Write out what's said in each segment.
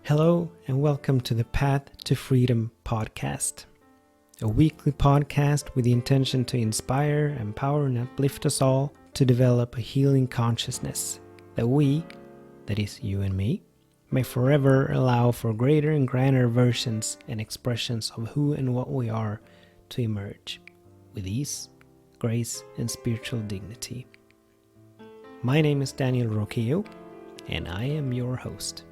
Hello and welcome to the Path to Freedom podcast, a weekly podcast with the intention to inspire, empower, and uplift us all to develop a healing consciousness that we, that is you and me, may forever allow for greater and grander versions and expressions of who and what we are to emerge with ease, grace, and spiritual dignity. My name is Daniel Roquillo, and I am your host.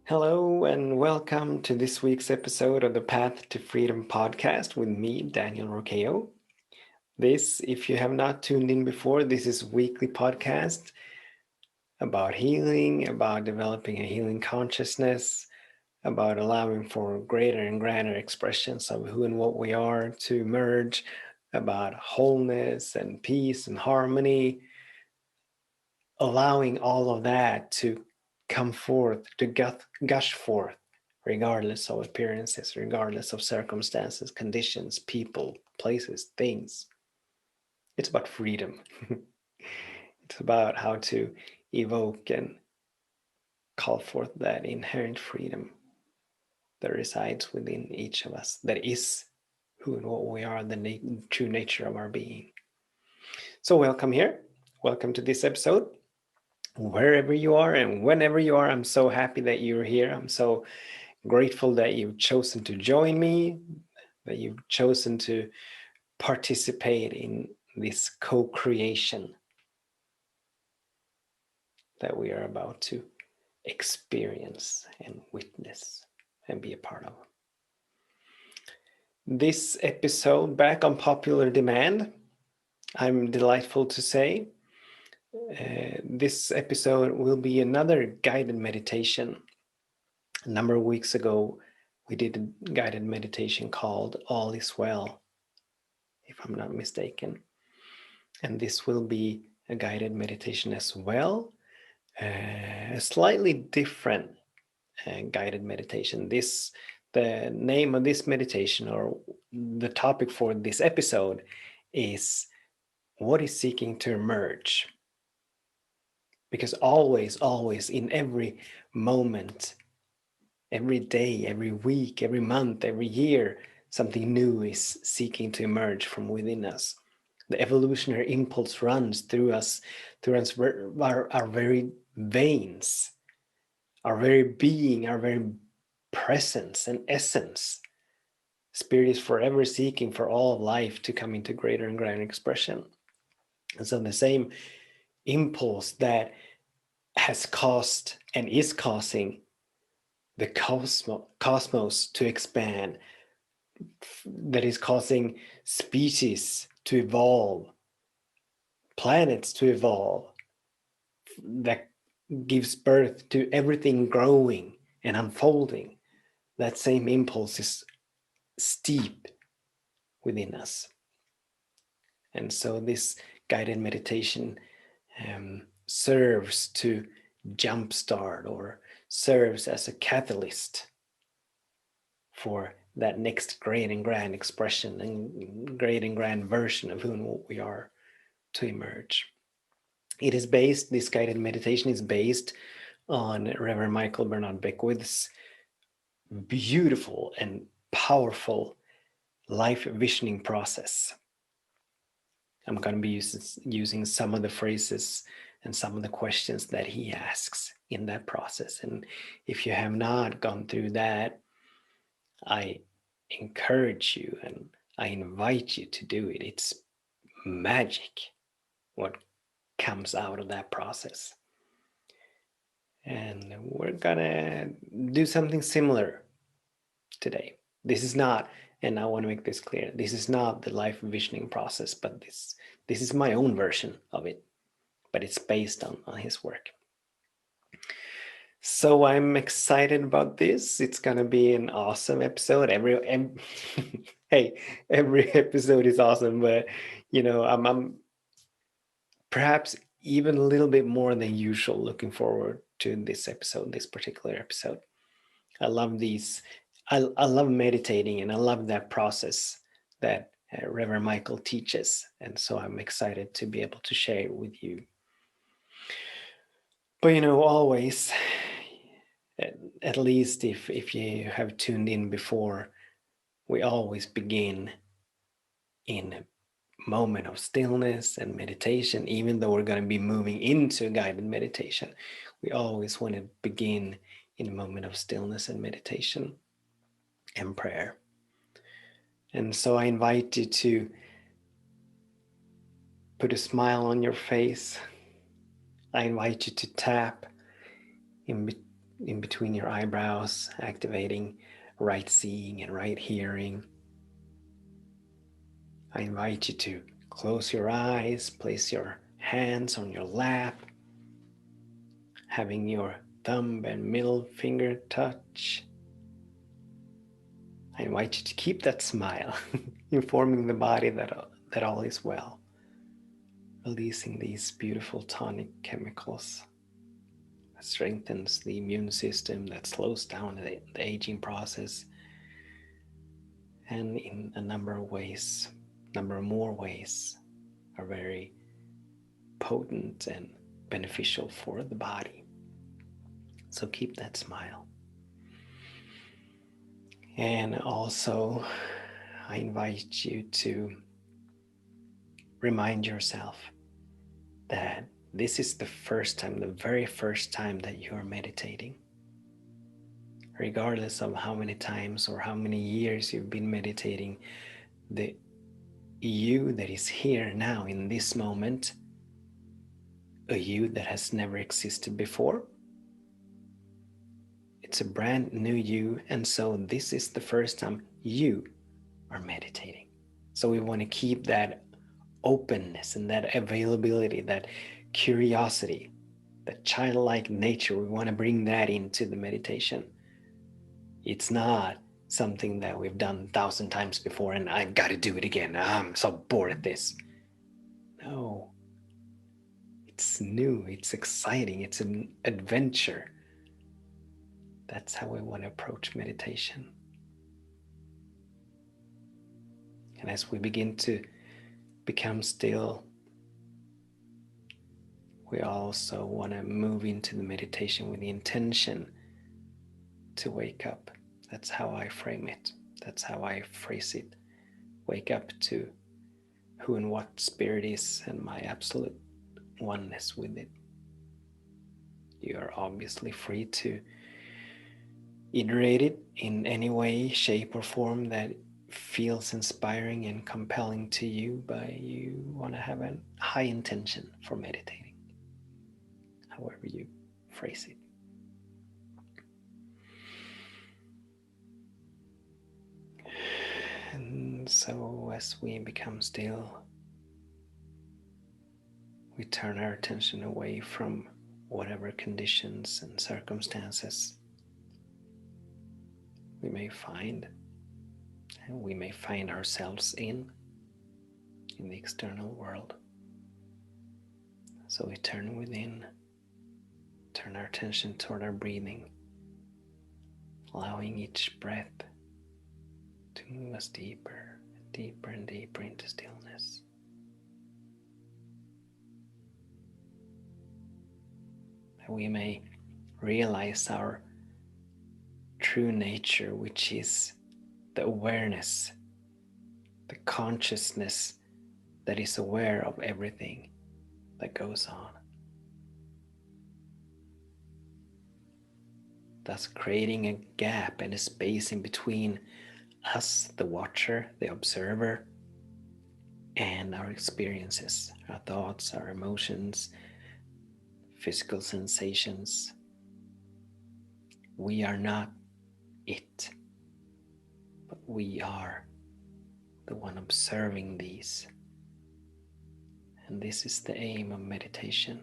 Hello and welcome to this week's episode of the Path to Freedom podcast with me, Daniel Roquillo. This, if you have not tuned in before, this is a weekly podcast about healing, about developing a healing consciousness, about allowing for greater and grander expressions of who and what we are to emerge, about wholeness and peace and harmony, allowing all of that to come forth, to gush forth, regardless of appearances, regardless of circumstances, conditions, people, places, things. It's about freedom. It's about how to evoke and call forth that inherent freedom that resides within each of us, that is who and what we are, the true nature of our being. So welcome here. Welcome to this episode. Wherever you are and whenever you are, I'm so happy that you're here. I'm so grateful that you've chosen to join me, that you've chosen to participate in this co-creation that we are about to experience and witness and be a part of. This episode, back on popular demand, I'm delightful to say. This episode will be another guided meditation. A number of weeks ago, we did a guided meditation called All is Well, if I'm not mistaken. And this will be a guided meditation as well, a slightly different guided meditation. The name of this meditation, or the topic for this episode, is what is seeking to emerge. Because always, in every moment, every day, every week, every month, every year, something new is seeking to emerge from within us. The evolutionary impulse runs through us, our very veins, our very being, our very presence and essence. Spirit is forever seeking for all of life to come into greater and greater expression. And so the same impulse that has caused and is causing the cosmos to expand, that is causing species to evolve, planets to evolve, that gives birth to everything growing and unfolding. That same impulse is steep within us. And so this guided meditation serves to jumpstart, or serves as a catalyst for that next great and grand expression and great and grand version of who and what we are to emerge. This guided meditation is based on Reverend Michael Bernard Beckwith's beautiful and powerful life visioning process. I'm going to be using some of the phrases and some of the questions that he asks in that process. And if you have not gone through that, I encourage you and I invite you to do it. It's magic what comes out of that process. And we're gonna do something similar today. This is not, and I want to make this clear, this is not the life visioning process, but This is my own version of it, but it's based on his work. So I'm excited about this. It's gonna be an awesome episode. Hey, every episode is awesome, but I'm perhaps even a little bit more than usual looking forward to this episode, this particular episode. I love these. I love meditating, and I love that process that Reverend Michael teaches, and so I'm excited to be able to share it with you. But always, at least if you have tuned in before, we always begin in a moment of stillness and meditation. Even though we're going to be moving into guided meditation, we always want to begin in a moment of stillness and meditation and prayer. And so I invite you to put a smile on your face. I invite you to tap in between your eyebrows, activating right seeing and right hearing. I invite you to close your eyes, place your hands on your lap, having your thumb and middle finger touch. I invite you to keep that smile, informing the body that all is well, releasing these beautiful tonic chemicals that strengthens the immune system, that slows down the aging process, and in a number of more ways, are very potent and beneficial for the body. So keep that smile. And also, I invite you to remind yourself that this is the very first time that you are meditating. Regardless of how many times or how many years you've been meditating, the you that is here now in this moment, a you that has never existed before, it's a brand new you. And so this is the first time you are meditating. So we want to keep that openness and that availability, that curiosity, that childlike nature. We want to bring that into the meditation. It's not something that we've done 1,000 times before and I've got to do it again. I'm so bored at this. No, it's new, it's exciting, it's an adventure. That's how we want to approach meditation. And as we begin to become still, we also want to move into the meditation with the intention to wake up. That's how I frame it. That's how I phrase it. Wake up to who and what spirit is and my absolute oneness with it. You are obviously free to iterate it in any way, shape, or form that feels inspiring and compelling to you, but you want to have a high intention for meditating, however you phrase it. And so as we become still, we turn our attention away from whatever conditions and circumstances we may find, and we may find ourselves in the external world. So we turn within, turn our attention toward our breathing, allowing each breath to move us deeper and deeper and deeper into stillness. That we may realize our true nature, which is the awareness, the consciousness that is aware of everything that goes on. Thus creating a gap and a space in between us, the watcher, the observer, and our experiences, our thoughts, our emotions, physical sensations. We are not it, but we are the one observing these. And this is the aim of meditation.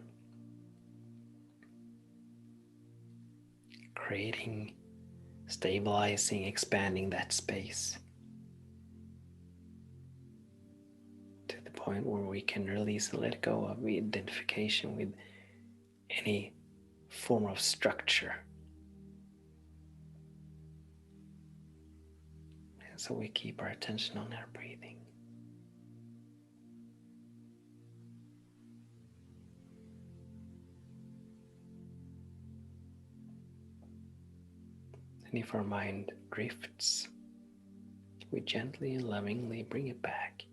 Creating, stabilizing, expanding that space to the point where we can release and let go of the identification with any form of structure. And so we keep our attention on our breathing. And if our mind drifts, we gently and lovingly bring it back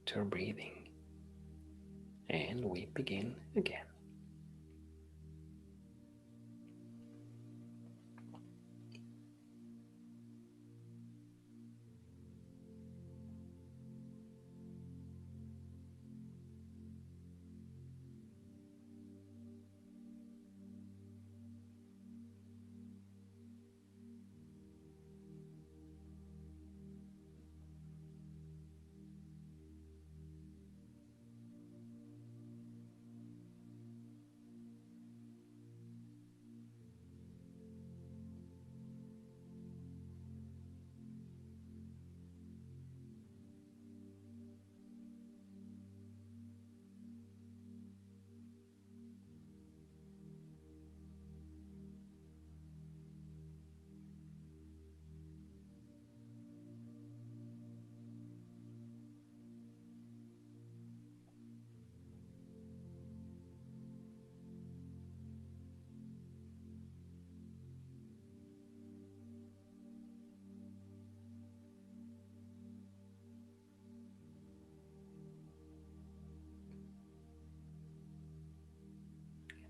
to our breathing, and we begin again.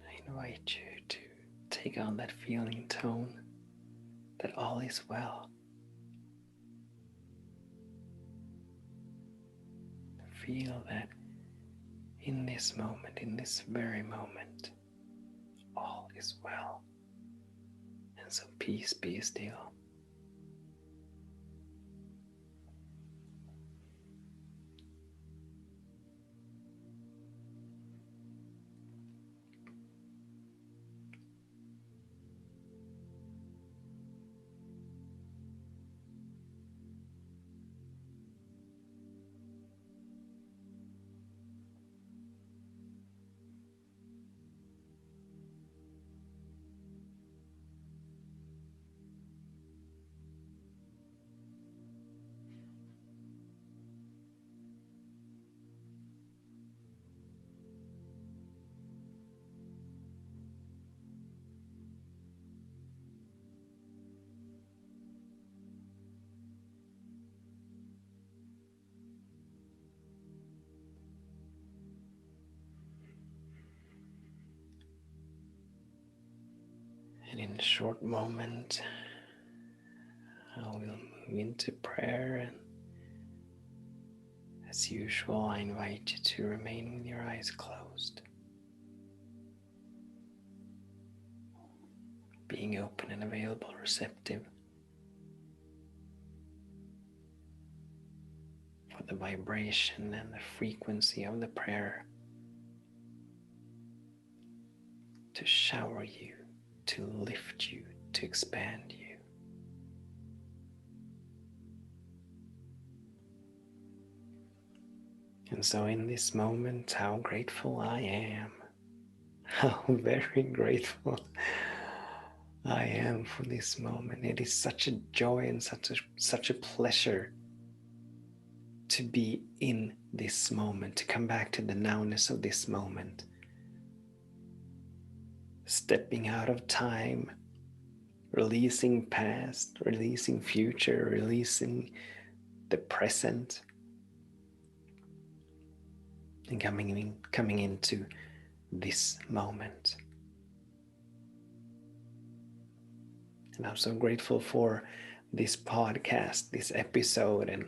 I invite you to take on that feeling tone that all is well. Feel that in this moment, in this very moment, all is well. And so peace be still. And in a short moment, I will move into prayer, and as usual, I invite you to remain with your eyes closed, being open and available, receptive for the vibration and the frequency of the prayer to shower you, to lift you, to expand you. And so in this moment, how grateful I am, how very grateful I am for this moment. It is such a joy and such a pleasure to be in this moment, to come back to the nowness of this moment. Stepping out of time, releasing past, releasing future, releasing the present, and coming into this moment. And I'm so grateful for this podcast, this episode, and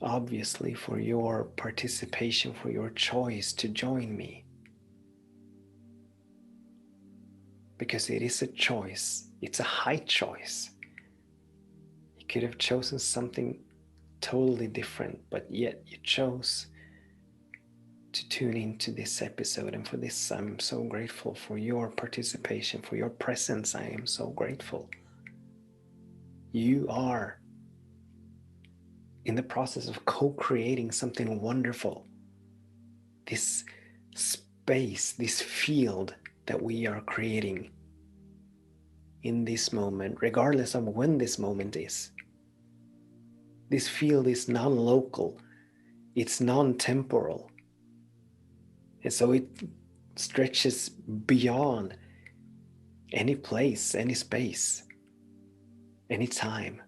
obviously for your participation, for your choice to join me. Because it is a choice, it's a high choice. You could have chosen something totally different, but yet you chose to tune into this episode. And for this, I'm so grateful for your participation, for your presence. I am so grateful. You are in the process of co-creating something wonderful. This space, this field that we are creating in this moment, regardless of when this moment is. This field is non-local, it's non-temporal. And so it stretches beyond any place, any space, any time.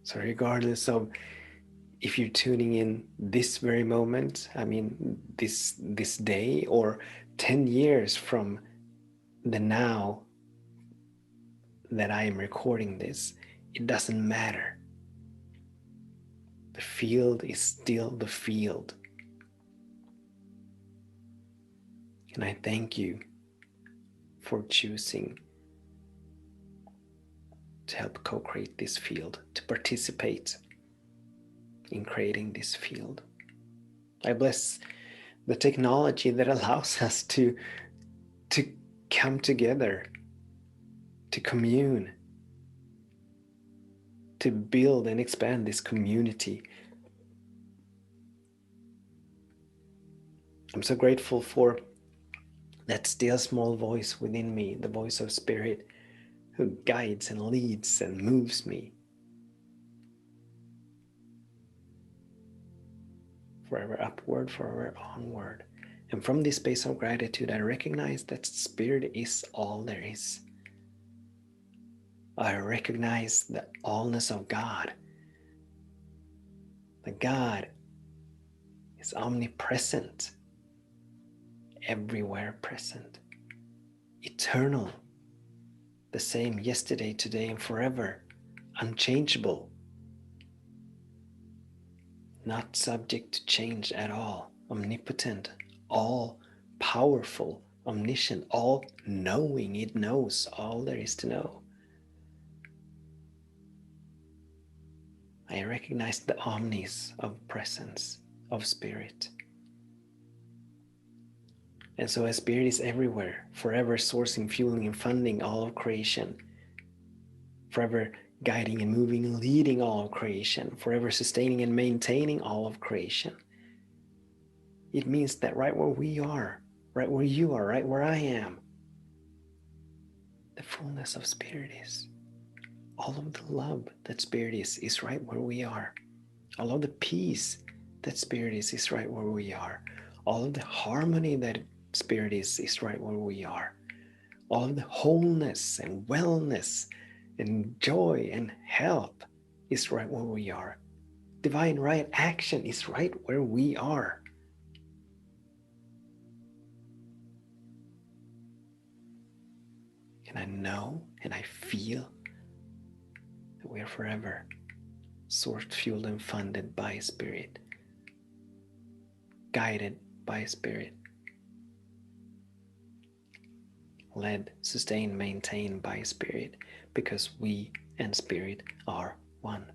So regardless of if you're tuning in this very moment, I mean this day, or 10 years from the now that I am recording this, it doesn't matter. The field is still the field. And I thank you for choosing to help co-create this field, to participate in creating this field. I bless the technology that allows us to come together, to commune, to build and expand this community. I'm so grateful for that still small voice within me, the voice of Spirit, who guides and leads and moves me forever upward, forever onward. And from this space of gratitude, I recognize that Spirit is all there is. I recognize the allness of God. That God is omnipresent, everywhere present, eternal, the same yesterday, today, and forever, unchangeable, not subject to change at all, omnipotent, all powerful, omniscient, all knowing. It knows all there is to know. I recognize the omnis of presence, of Spirit. And so as Spirit is everywhere, forever sourcing, fueling, and funding all of creation, forever guiding and moving and leading all of creation, forever sustaining and maintaining all of creation, it means that right where we are, right where you are, right where I am, the fullness of Spirit is. All of the love that Spirit is right where we are. All of the peace that Spirit is right where we are. All of the harmony that Spirit is right where we are. All of the wholeness and wellness and joy and health is right where we are. Divine right action is right where we are. And I know and I feel that we are forever sourced, fueled, and funded by Spirit, guided by Spirit, led, sustained, maintained by Spirit, because we and Spirit are one.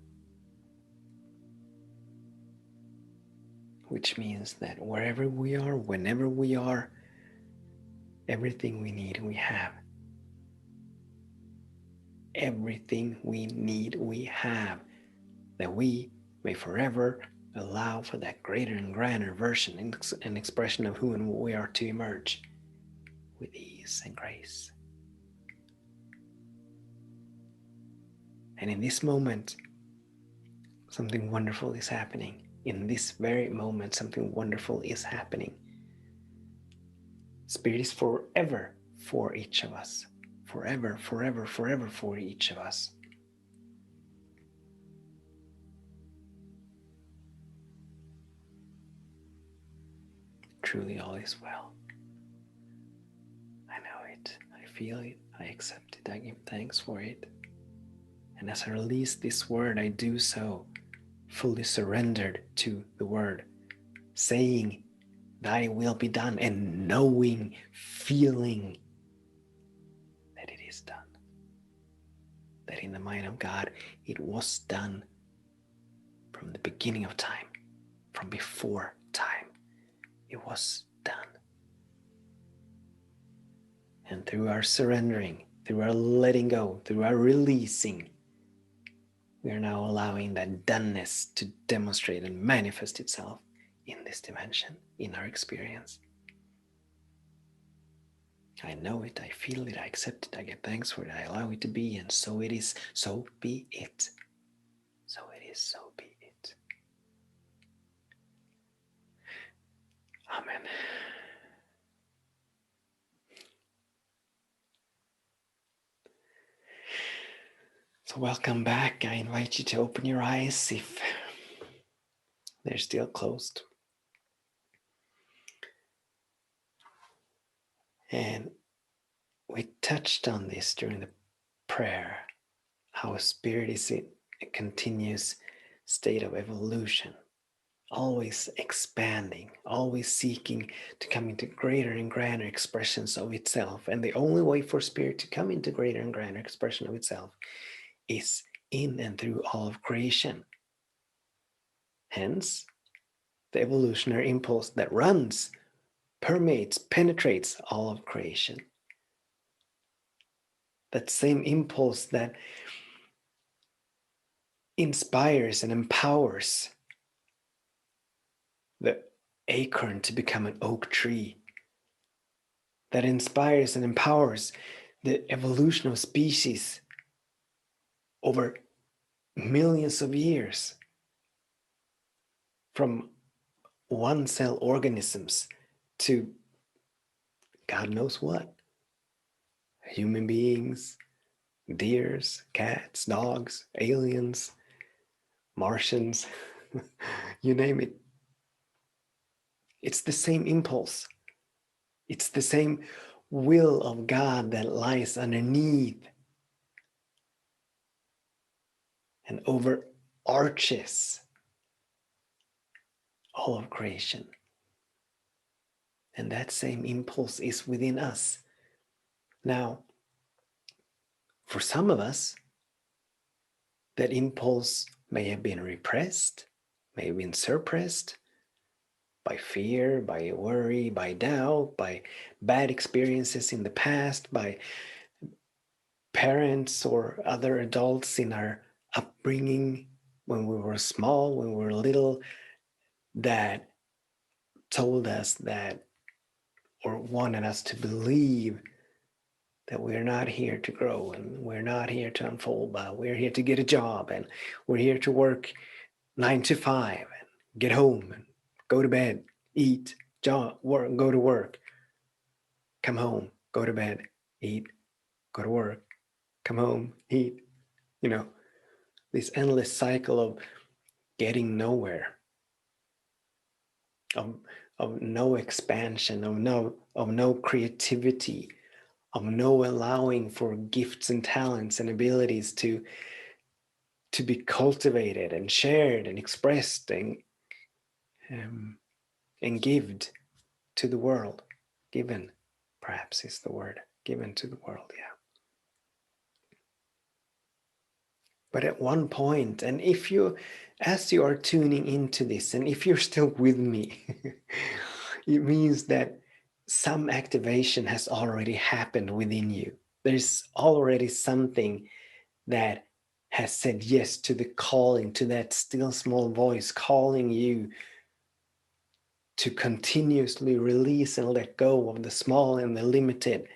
Which means that wherever we are, whenever we are, everything we need, we have. Everything we need, we have, that we may forever allow for that greater and grander version and expression of who and what we are to emerge with ease and grace. And in this moment, something wonderful is happening. In this very moment, something wonderful is happening. Spirit is forever for each of us. Forever, forever, forever for each of us. Truly all is well. I know it. I feel it. I accept it. I give thanks for it. And as I release this word, I do so fully surrendered to the word, saying, Thy will be done, and knowing, feeling that it is done. That in the mind of God, it was done, from the beginning of time, from before time. It was done. And through our surrendering, through our letting go, through our releasing, we are now allowing that doneness to demonstrate and manifest itself in this dimension, in our experience. I know it, I feel it, I accept it, I give thanks for it, I allow it to be, and so it is, so be it. So it is, so be it. Amen. So welcome back. I invite you to open your eyes if they're still closed. And we touched on this during the prayer, how a spirit is in a continuous state of evolution, always expanding, always seeking to come into greater and grander expressions of itself. And the only way for spirit to come into greater and grander expression of itself is in and through all of creation. Hence, the evolutionary impulse that runs, permeates, penetrates all of creation. That same impulse that inspires and empowers the acorn to become an oak tree, that inspires and empowers the evolution of species over millions of years, from one cell organisms to God knows what, human beings, deers, cats, dogs, aliens, Martians, you name it. It's the same impulse. It's the same will of God that lies underneath and overarches all of creation. And that same impulse is within us. Now, for some of us, that impulse may have been repressed, may have been suppressed by fear, by worry, by doubt, by bad experiences in the past, by parents or other adults in our upbringing when we were small, when we were little, that told us that or wanted us to believe that we're not here to grow and we're not here to unfold, but we're here to get a job and we're here to work 9 to 5 and get home and go to bed, eat, job, work, go to work, come home, go to bed, eat, go to work, come home, eat. You know, this endless cycle of getting nowhere, of no expansion, of no creativity, of no allowing for gifts and talents and abilities to be cultivated and shared and expressed and given to the world. Given, perhaps, is the word. Given to the world, yeah. But at one point, and if you, as you are tuning into this, and if you're still with me, it means that some activation has already happened within you. There's already something that has said yes to the calling, to that still small voice calling you to continuously release and let go of the small and the limited.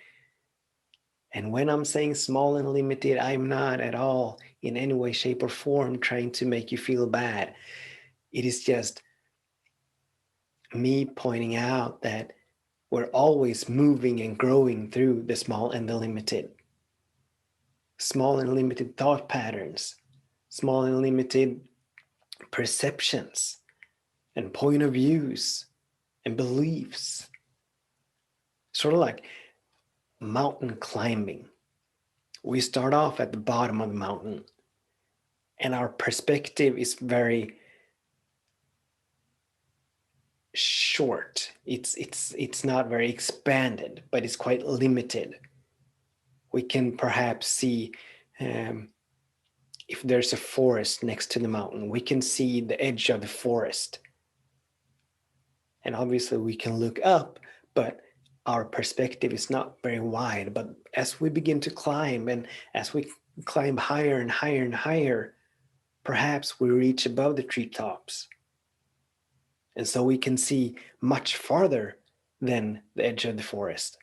And when I'm saying small and limited, I'm not at all in any way, shape, or form trying to make you feel bad. It is just me pointing out that we're always moving and growing through the small and the limited. Small and limited thought patterns, small and limited perceptions and point of views and beliefs. Sort of like mountain climbing. We start off at the bottom of the mountain and our perspective is very short. It's not very expanded, but it's quite limited. We can perhaps see if there's a forest next to the mountain, we can see the edge of the forest. And obviously we can look up, but our perspective is not very wide. But as we begin to climb, and as we climb higher and higher and higher, perhaps we reach above the treetops. And so we can see much farther than the edge of the forest.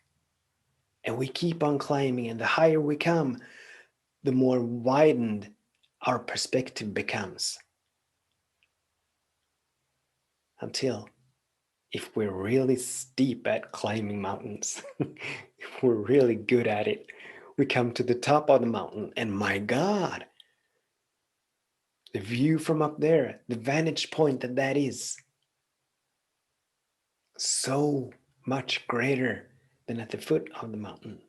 And we keep on climbing, and the higher we come, the more widened our perspective becomes. Until, if we're really steep at climbing mountains, if we're really good at it, we come to the top of the mountain, and my God, the view from up there, the vantage point that is, so much greater than at the foot of the mountain.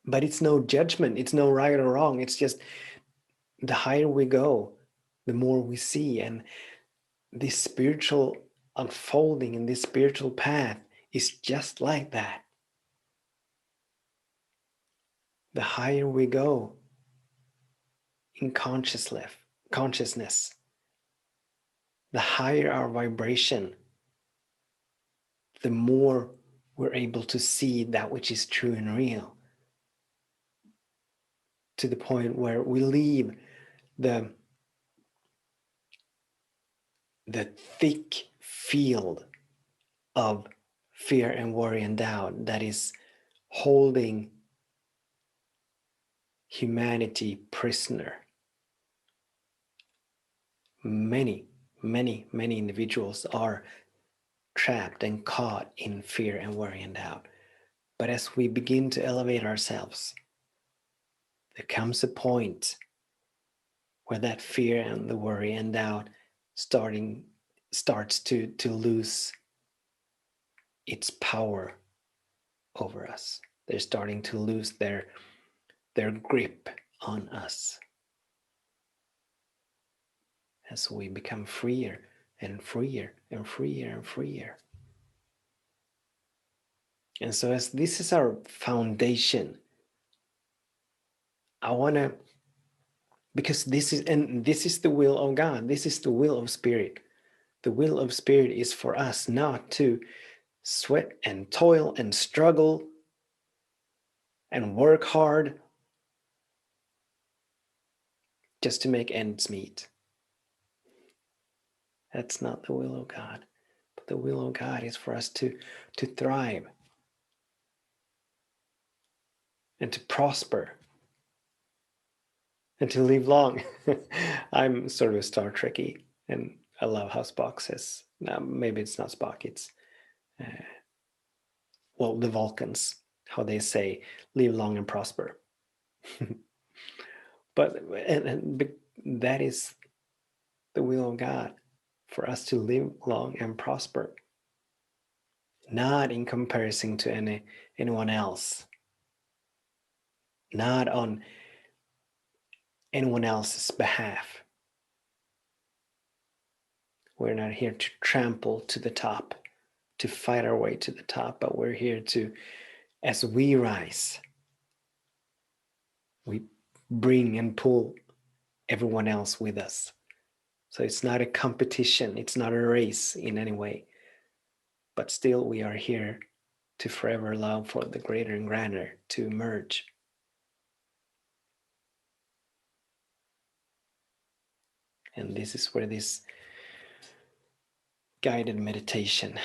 But it's no judgment, it's no right or wrong, it's just the higher we go, the more we see. And this spiritual unfolding and this spiritual path is just like that. The higher we go in consciousness, the higher our vibration, the more we're able to see that which is true and real, to the point where we leave the thick field of fear and worry and doubt that is holding humanity prisoner. Many individuals are trapped and caught in fear and worry and doubt. But as we begin to elevate ourselves, there comes a point where that fear and the worry and doubt starts to lose its power over us. They're starting to lose their grip on us as we become freer and freer and freer and freer. And so, as this is our foundation, I want to, because this is the will of God, this is the will of Spirit. The will of Spirit is for us not to sweat and toil and struggle and work hard just to make ends meet. That's not the will of God. But the will of God is for us to thrive and to prosper and to live long. I'm sort of a Star Trekkie, and I love how Spock says, maybe it's not Spock, it's the Vulcans, how they say, live long and prosper. But that is the will of God, for us to live long and prosper, not in comparison to anyone else, not on anyone else's behalf. We're not here to trample to the top, to fight our way to the top, but we're here to, as we rise, we bring and pull everyone else with us. So it's not a competition, it's not a race in any way, but still we are here to forever allow for the greater and grander to emerge. And this is where this guided meditation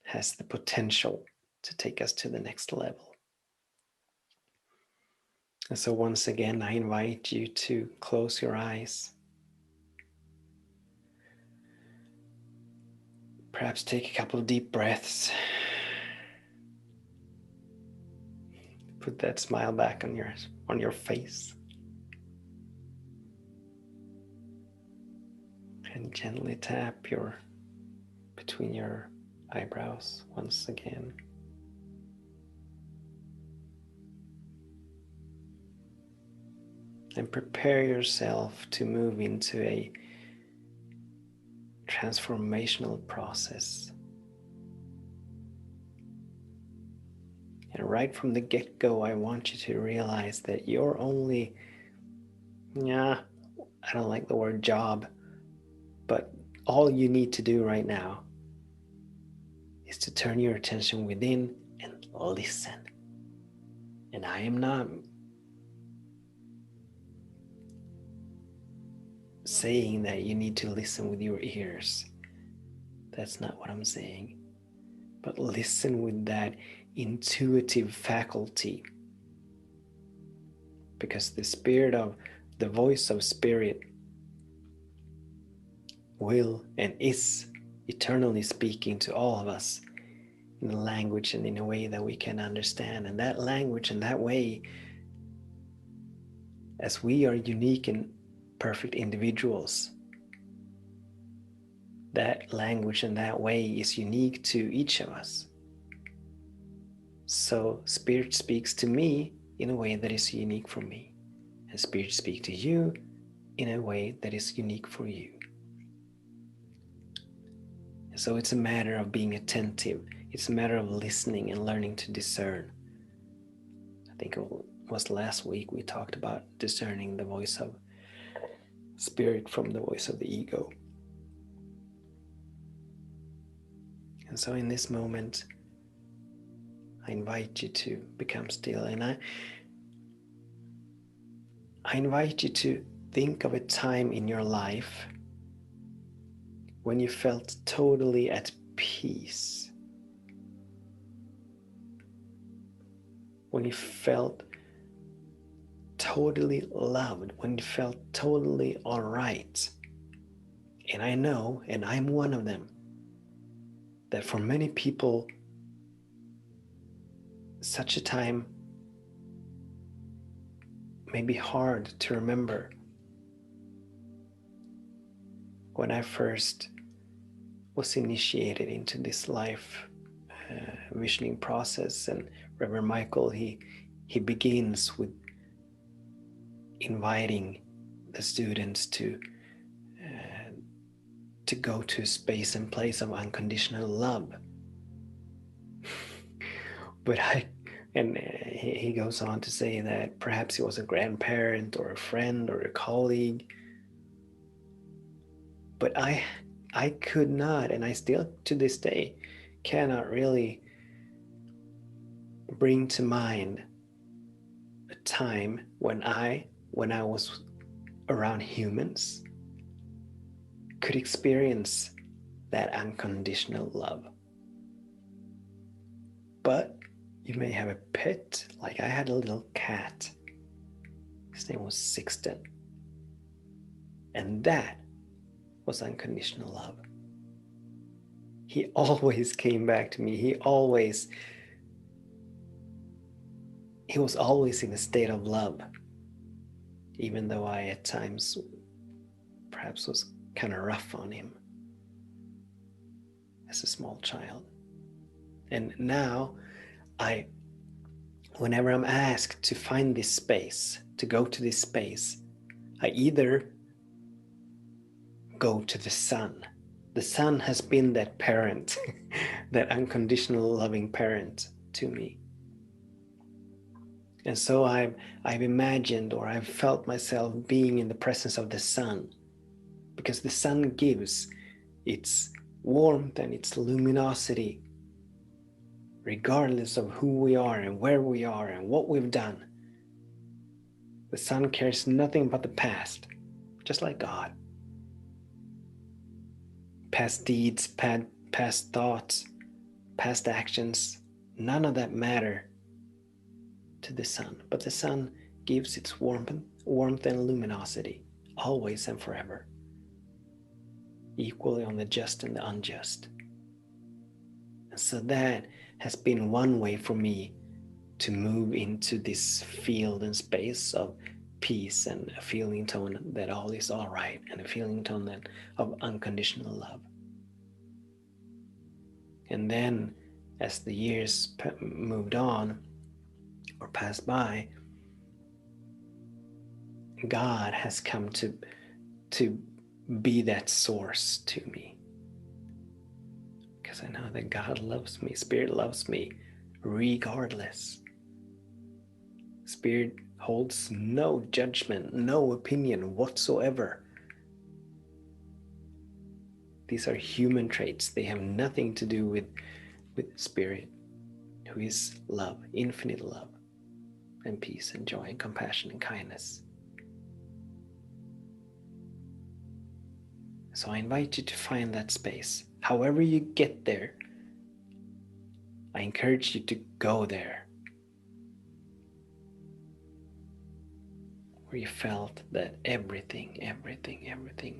has the potential to take us to the next level. And so once again, I invite you to close your eyes. Perhaps take a couple of deep breaths. Put that smile back on your face. And gently tap between your eyebrows once again. And prepare yourself to move into a transformational process. And right from the get-go, I want you to realize that you're only, I don't like the word job, but all you need to do right now is to turn your attention within and listen. And I am not saying that you need to listen with your ears. That's not what I'm saying. But listen with that intuitive faculty. Because the voice of spirit will and is eternally speaking to all of us in a language and in a way that we can understand. And that language and that way, as we are unique and perfect individuals, that language and that way is unique to each of us. So Spirit speaks to me in a way that is unique for me, and Spirit speaks to you in a way that is unique for you. So it's a matter of being attentive. It's a matter of listening and learning to discern. I think it was last week we talked about discerning the voice of spirit from the voice of the ego. And so in this moment, I invite you to become still, and I invite you to think of a time in your life when you felt totally at peace, when you felt totally loved, when you felt totally all right. And I know, and I'm one of them, that for many people, such a time may be hard to remember. When I first was initiated into this life visioning process, and Reverend Michael, he begins with inviting the students to go to a space and place of unconditional love. But he goes on to say that perhaps he was a grandparent or a friend or a colleague, but I could not, and I still to this day cannot really bring to mind a time when I was around humans could experience that unconditional love. But you may have a pet, like I had a little cat. His name was Sixten. And that was unconditional love. He always came back to me. He was always in a state of love, even though I at times perhaps was kind of rough on him as a small child. And now whenever I'm asked to find this space, to go to this space, I either go to the sun. The sun has been that parent, that unconditional loving parent to me. And so I've imagined, or I've felt myself being in the presence of the sun, because the sun gives its warmth and its luminosity regardless of who we are and where we are and what we've done. The sun cares nothing about the past, just like God. Past deeds, past thoughts, past actions, none of that matter to the sun. But the sun gives its warmth and luminosity, always and forever, equally on the just and the unjust. And so that has been one way for me to move into this field and space of peace, and a feeling tone that all is all right, and a feeling tone of unconditional love. And then as the years moved on or passed by, God has come to be that source to me. Because I know that God loves me, Spirit loves me regardless. Spirit holds no judgment, no opinion whatsoever. These are human traits. They have nothing to do with Spirit, who is love, infinite love, and peace and joy and compassion and kindness. So I invite you to find that space. However you get there, I encourage you to go there, where you felt that everything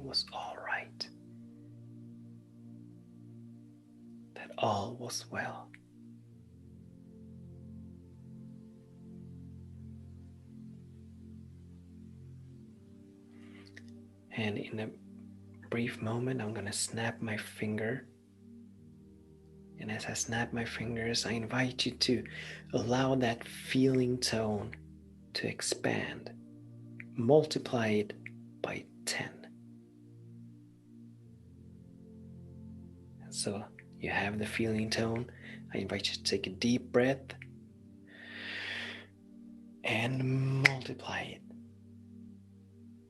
was all right, that all was well. And in a brief moment, I'm going to snap my finger. And as I snap my fingers, I invite you to allow that feeling tone to expand. Multiply it by 10. And so you have the feeling tone. I invite you to take a deep breath and multiply it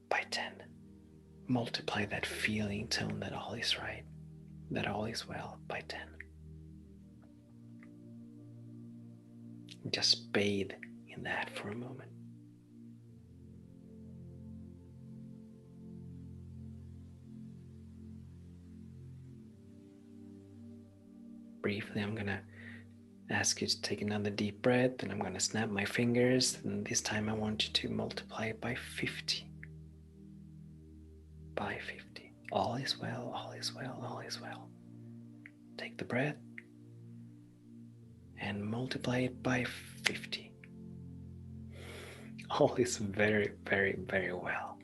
by 10. Multiply that feeling tone that all is right, that all is well by 10. Just bathe in that for a moment. Briefly, I'm going to ask you to take another deep breath, and I'm going to snap my fingers, and this time I want you to multiply it by 50. By 50. All is well, all is well, all is well. Take the breath and multiply it by 50. All is very, very, very well.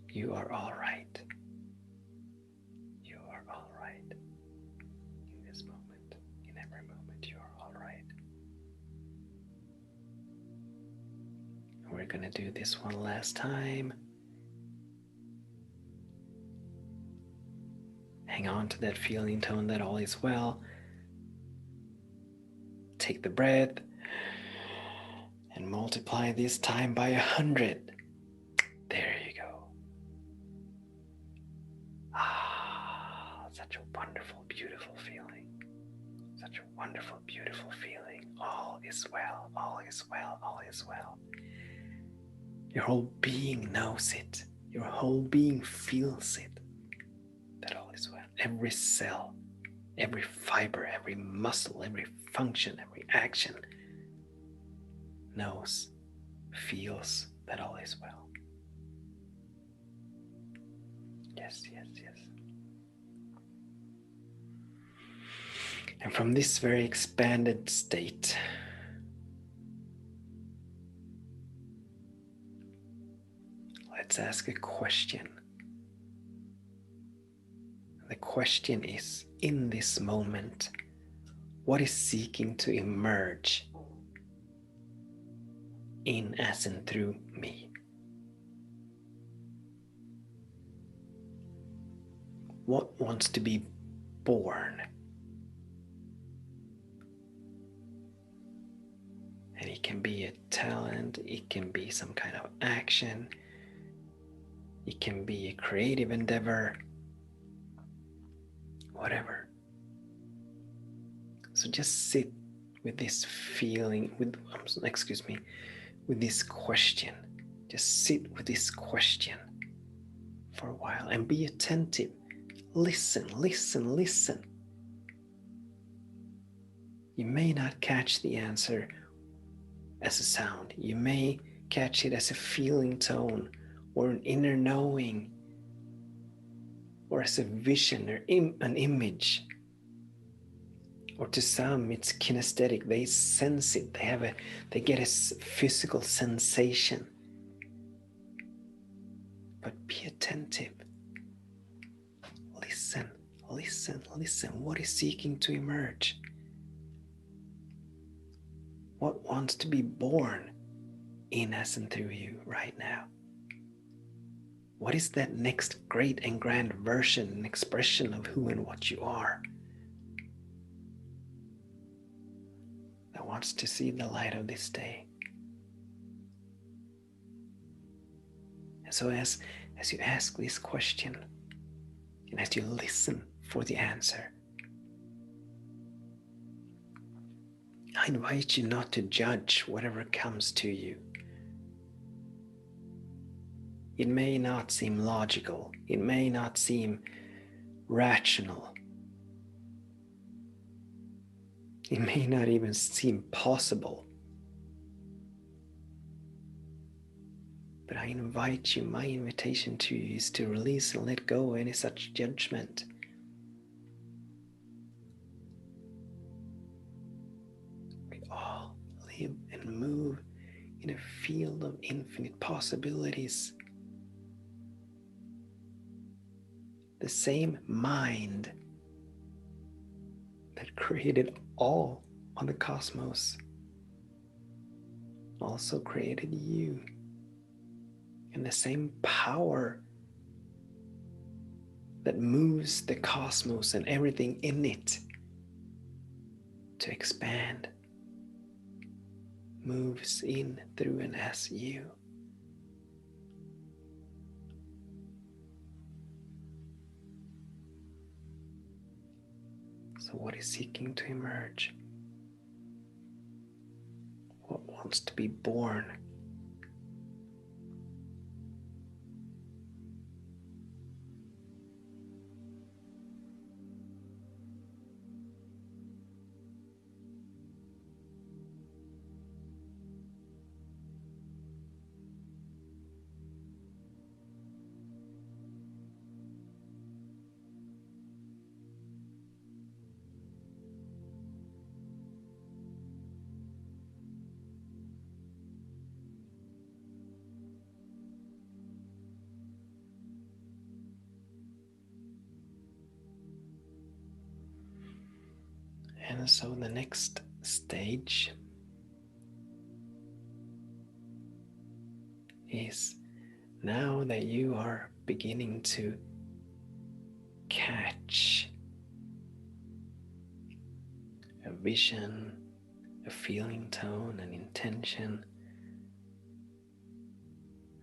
You are all right. You are all right. In this moment, in every moment, you are all right. We're going to do this one last time. Hang on to that feeling tone that all is well. Take the breath and multiply this time by 100. There you go. Ah, such a wonderful, beautiful feeling. Such a wonderful, beautiful feeling. All is well, all is well, all is well. Your whole being knows it. Your whole being feels it. That all is well. Every cell, every fiber, every muscle, every function, every action knows, feels that all is well. Yes, yes, yes. And from this very expanded state, let's ask a question. The question is, in this moment, what is seeking to emerge in, as in, through me? What wants to be born? And it can be a talent, it can be some kind of action, it can be a creative endeavor, whatever. So just sit with this feeling, with this question. Just sit with this question for a while and be attentive. Listen, listen, listen. You may not catch the answer as a sound. You may catch it as a feeling tone or an inner knowing or as a vision or an image. Or to some, it's kinesthetic. They sense it. They get a physical sensation. But be attentive. Listen, listen, listen. What is seeking to emerge? What wants to be born in us and through you right now? What is that next great and grand version and expression of who and what you are? that wants to see the light of this day. And so as you ask this question, and as you listen for the answer, I invite you not to judge whatever comes to you. It may not seem logical. It may not seem rational. It may not even seem possible. But I invite you, my invitation to you is to release and let go of any such judgment. We all live and move in a field of infinite possibilities. The same mind that created all on the cosmos also created you. And the same power that moves the cosmos and everything in it to expand moves in, through, and as you. So what is seeking to emerge? What wants to be born? And so the next stage is, now that you are beginning to catch a vision, a feeling tone, an intention,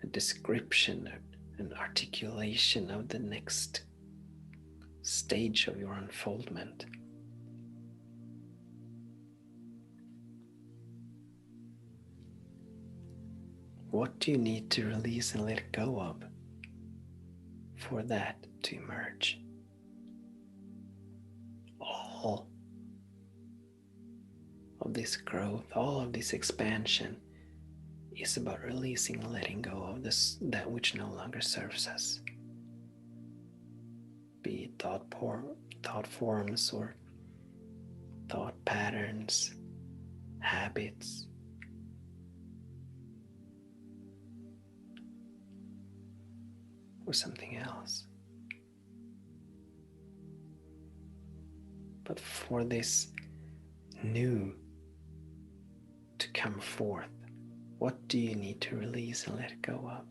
a description, an articulation of the next stage of your unfoldment. What do you need to release and let go of for that to emerge? All of this growth, all of this expansion is about releasing and letting go of that which no longer serves us. Be it thought forms or thought patterns, habits, or something else. But for this new to come forth, what do you need to release and let go of?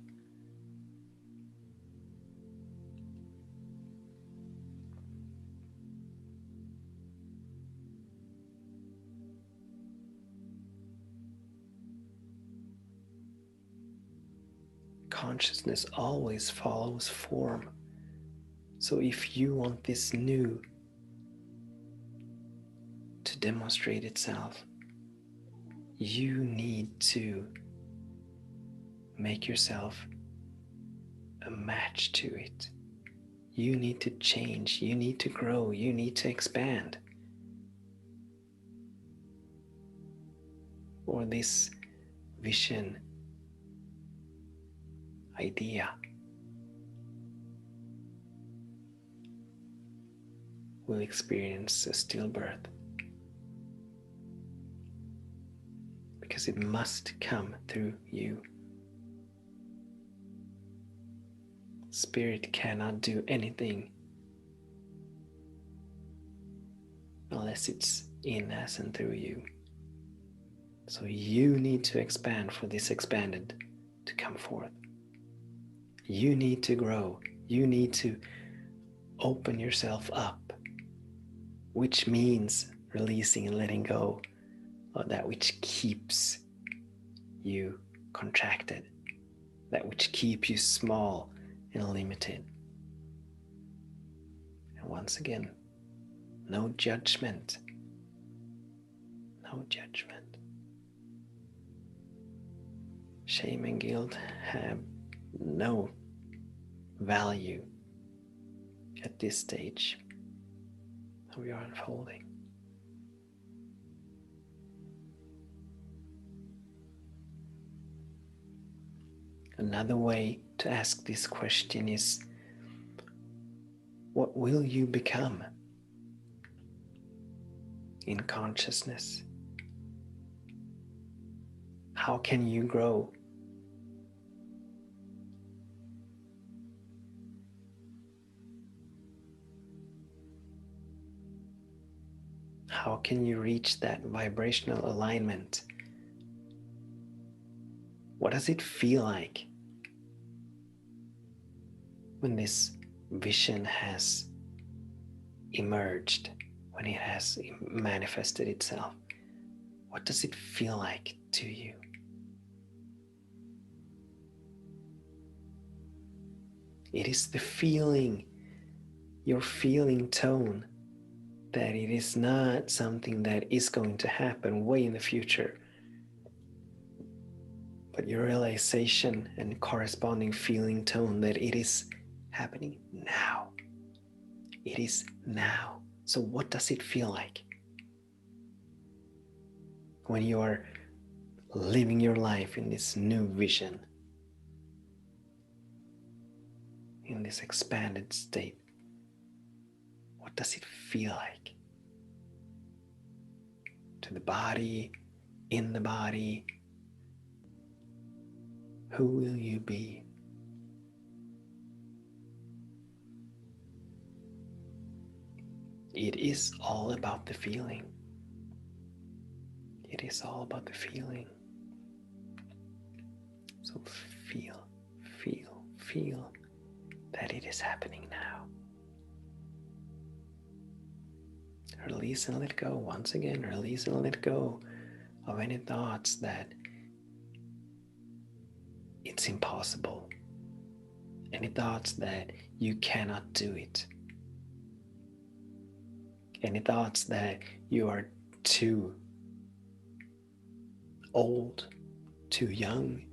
Consciousness always follows form. So if you want this new to demonstrate itself, you need to make yourself a match to it. You need to change, you need to grow, you need to expand. Or this vision, idea will experience a stillbirth, because it must come through you. Spirit cannot do anything unless it's in us and through you. So you need to expand for this expanded to come forth. You need to grow. You need to open yourself up, which means releasing and letting go or that which keeps you contracted, that which keeps you small and limited. And once again, no judgment. No judgment. Shame and guilt have no value at this stage of your unfolding. Another way to ask this question is, what will you become in consciousness? How can you grow? How can you reach that vibrational alignment? What does it feel like when this vision has emerged, when it has manifested itself? What does it feel like to you? It is the feeling, your feeling tone, that it is not something that is going to happen way in the future, but your realization and corresponding feeling tone that it is happening now. It is now. So what does it feel like when you are living your life in this new vision, in this expanded state? What does it feel like to the body, in the body? Who will you be? It is all about the feeling. It is all about the feeling. So feel, feel, feel that it is happening now. Release and let go. Once again, release and let go of any thoughts that it's impossible. Any thoughts that you cannot do it. Any thoughts that you are too old, too young,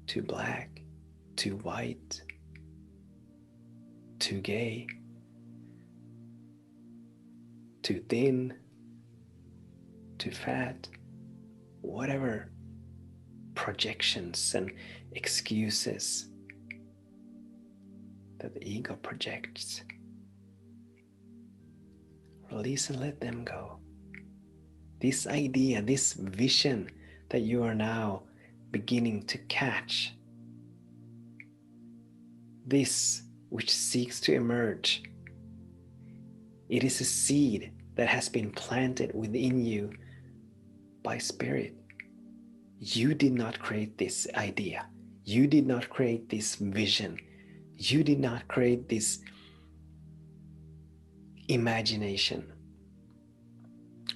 too black, too white, too gay, too thin, too fat, whatever projections and excuses that the ego projects. Release and let them go. This idea, this vision that you are now beginning to catch, this which seeks to emerge, it is a seed that has been planted within you by Spirit. You did not create this idea. You did not create this vision. You did not create this imagination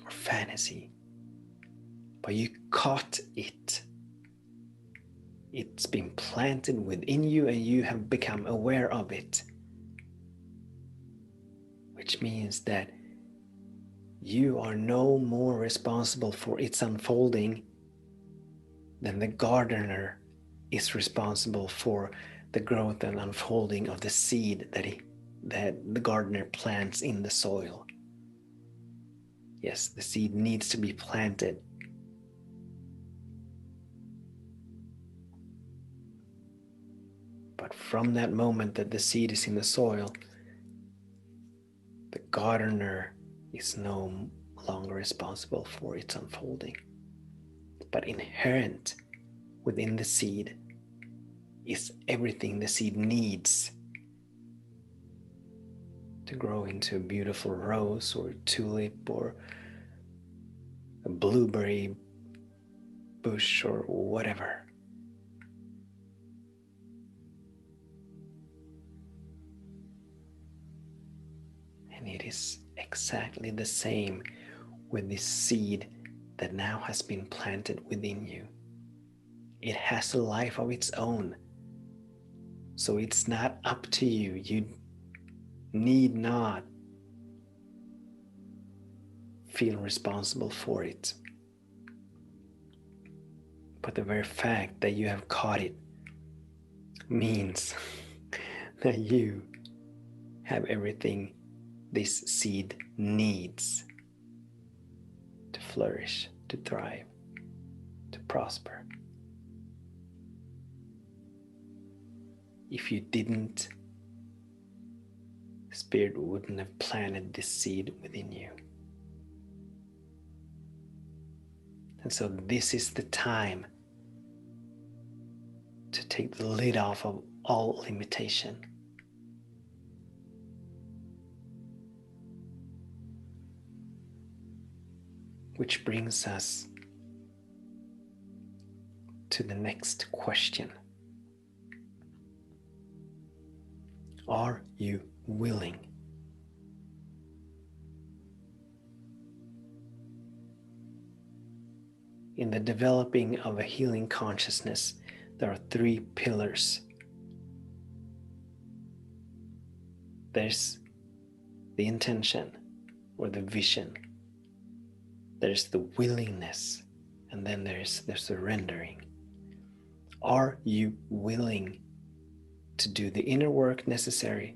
or fantasy, but you caught it. It's been planted within you and you have become aware of it, which means that you are no more responsible for its unfolding than the gardener is responsible for the growth and unfolding of the seed that the gardener plants in the soil. Yes, the seed needs to be planted. But from that moment that the seed is in the soil, the gardener is no longer responsible for its unfolding. But inherent within the seed is everything the seed needs to grow into a beautiful rose or a tulip or a blueberry bush or whatever. And it is exactly the same with this seed that now has been planted within you. It has a life of its own. So it's not up to you. You need not feel responsible for it. But the very fact that you have caught it means that you have everything this seed needs to flourish, to thrive, to prosper. If you didn't, Spirit wouldn't have planted this seed within you. And so this is the time to take the lid off of all limitation. Which brings us to the next question. Are you willing? In the developing of a healing consciousness, there are 3 pillars. There's the intention or the vision. There's the willingness, and then there's the surrendering. Are you willing to do the inner work necessary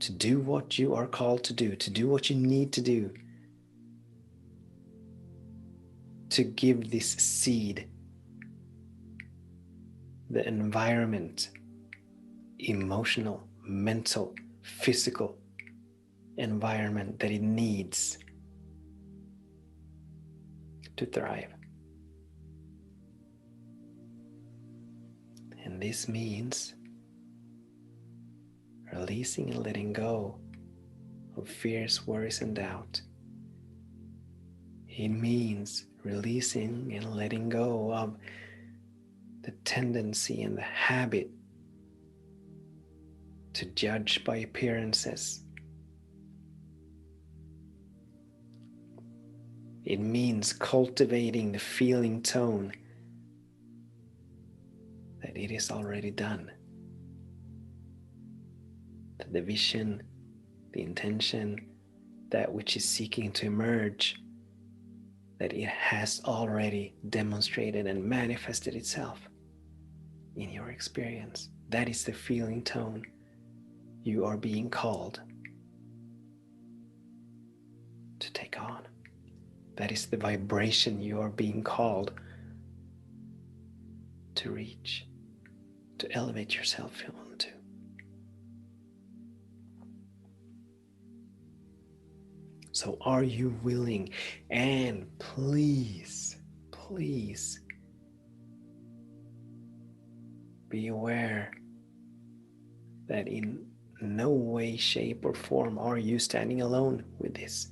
to do what you are called to do what you need to do, to give this seed the environment, emotional, mental, physical environment that it needs to thrive? And this means releasing and letting go of fears, worries, and doubt. It means releasing and letting go of the tendency and the habit to judge by appearances. It means cultivating the feeling tone that it is already done. That the vision, the intention, that which is seeking to emerge, that it has already demonstrated and manifested itself in your experience. That is the feeling tone you are being called to take on. That is the vibration you are being called to reach, to elevate yourself onto. So are you willing? And please, please be aware that in no way, shape, or form are you standing alone with this.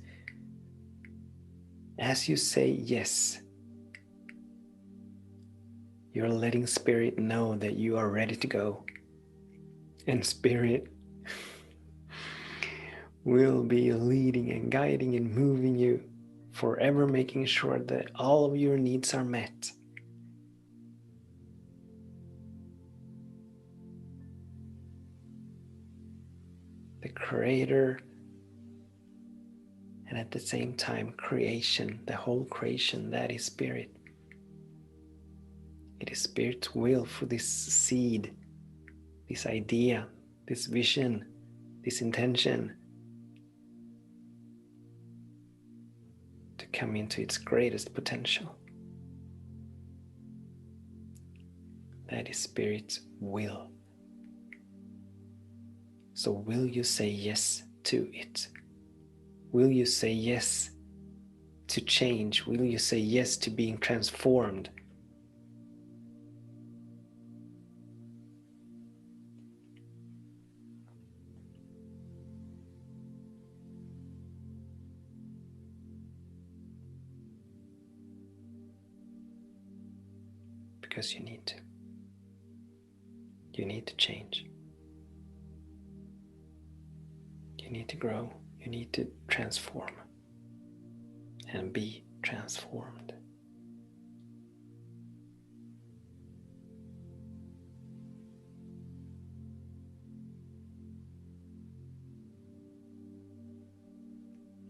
As you say yes, you're letting Spirit know that you are ready to go. And Spirit will be leading and guiding and moving you, forever making sure that all of your needs are met. The Creator, and at the same time creation, the whole creation, that is Spirit. It is Spirit's will for this seed, this idea, this vision, this intention to come into its greatest potential. That is Spirit's will. So will you say yes to it? Will you say yes to change? Will you say yes to being transformed? Because you need to. You need to change. You need to grow. You need to transform and be transformed.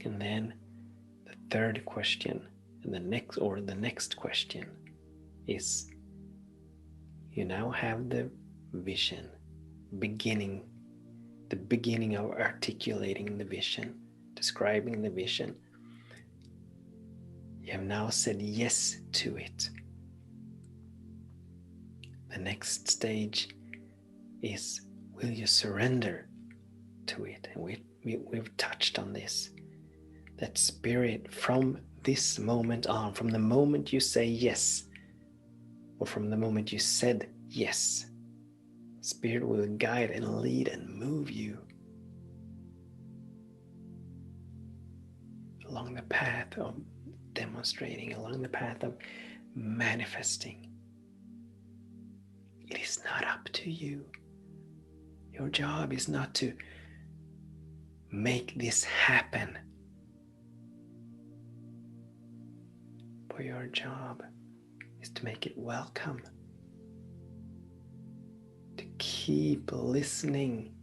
And then the third question, and the next question is, you now have the vision, the beginning of articulating the vision, describing the vision. You have now said yes to it. The next stage is, will you surrender to it? And we've touched on this. That spirit, from this moment on, from the moment you say yes, or from the moment you said yes, Spirit will guide and lead and move you along the path of demonstrating, along the path of manifesting. It is not up to you. Your job is not to make this happen. But your job is to make it welcome. To keep listening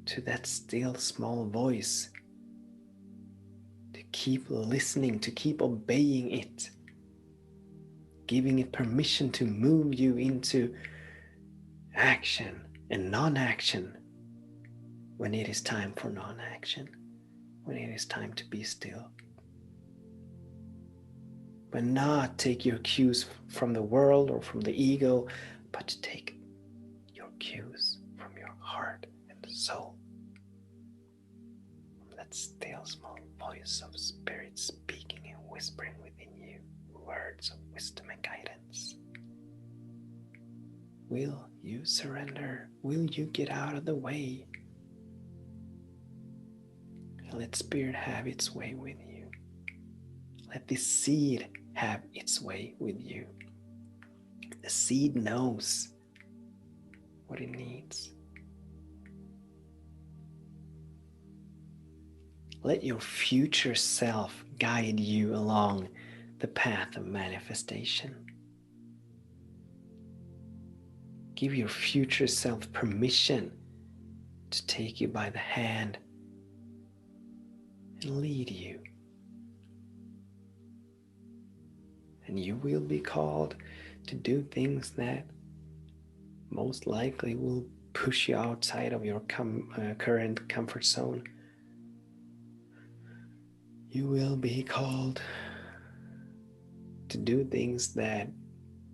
to that still small voice. To keep listening, to keep obeying it. Giving it permission to move you into action and non-action when it is time for non-action, when it is time to be still. But not take your cues from the world or from the ego, but to take your cues from your heart and soul. From that still small voice of Spirit speaking and whispering within you words of wisdom and guidance. Will you surrender? Will you get out of the way? And let Spirit have its way with you. Let this seed have its way with you. The seed knows what it needs. Let your future self guide you along the path of manifestation. Give your future self permission to take you by the hand and lead you. And you will be called to do things that most likely will push you outside of your current comfort zone. You will be called to do things that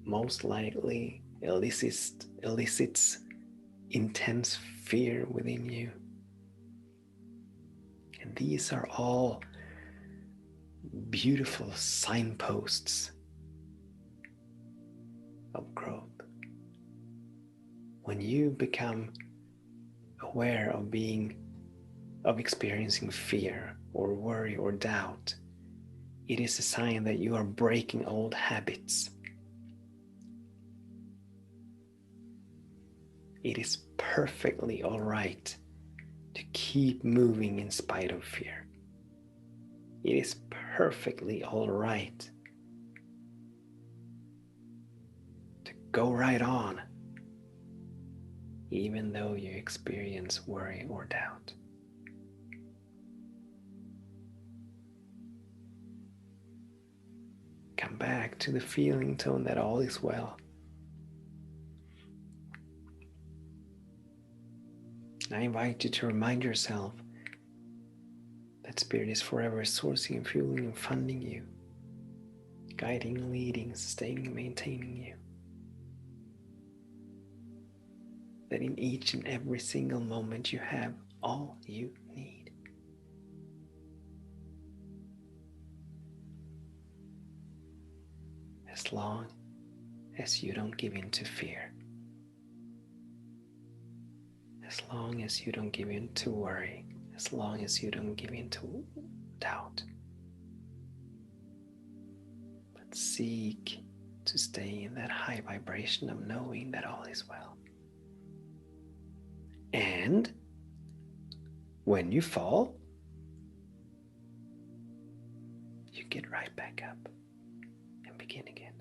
most likely elicits intense fear within you. And these are all beautiful signposts of growth. When you become aware of experiencing fear or worry or doubt, it is a sign that you are breaking old habits. It is perfectly all right to keep moving in spite of fear. It is perfectly all right to go right on, even though you experience worry or doubt. Come back to the feeling tone that all is well. I invite you to remind yourself that Spirit is forever sourcing and fueling and funding you, guiding, leading, sustaining, and maintaining you. That in each and every single moment you have all you need. As long as you don't give in to fear. As long as you don't give in to worry. As long as you don't give in to doubt. But seek to stay in that high vibration of knowing that all is well. And when you fall, you get right back up and begin again.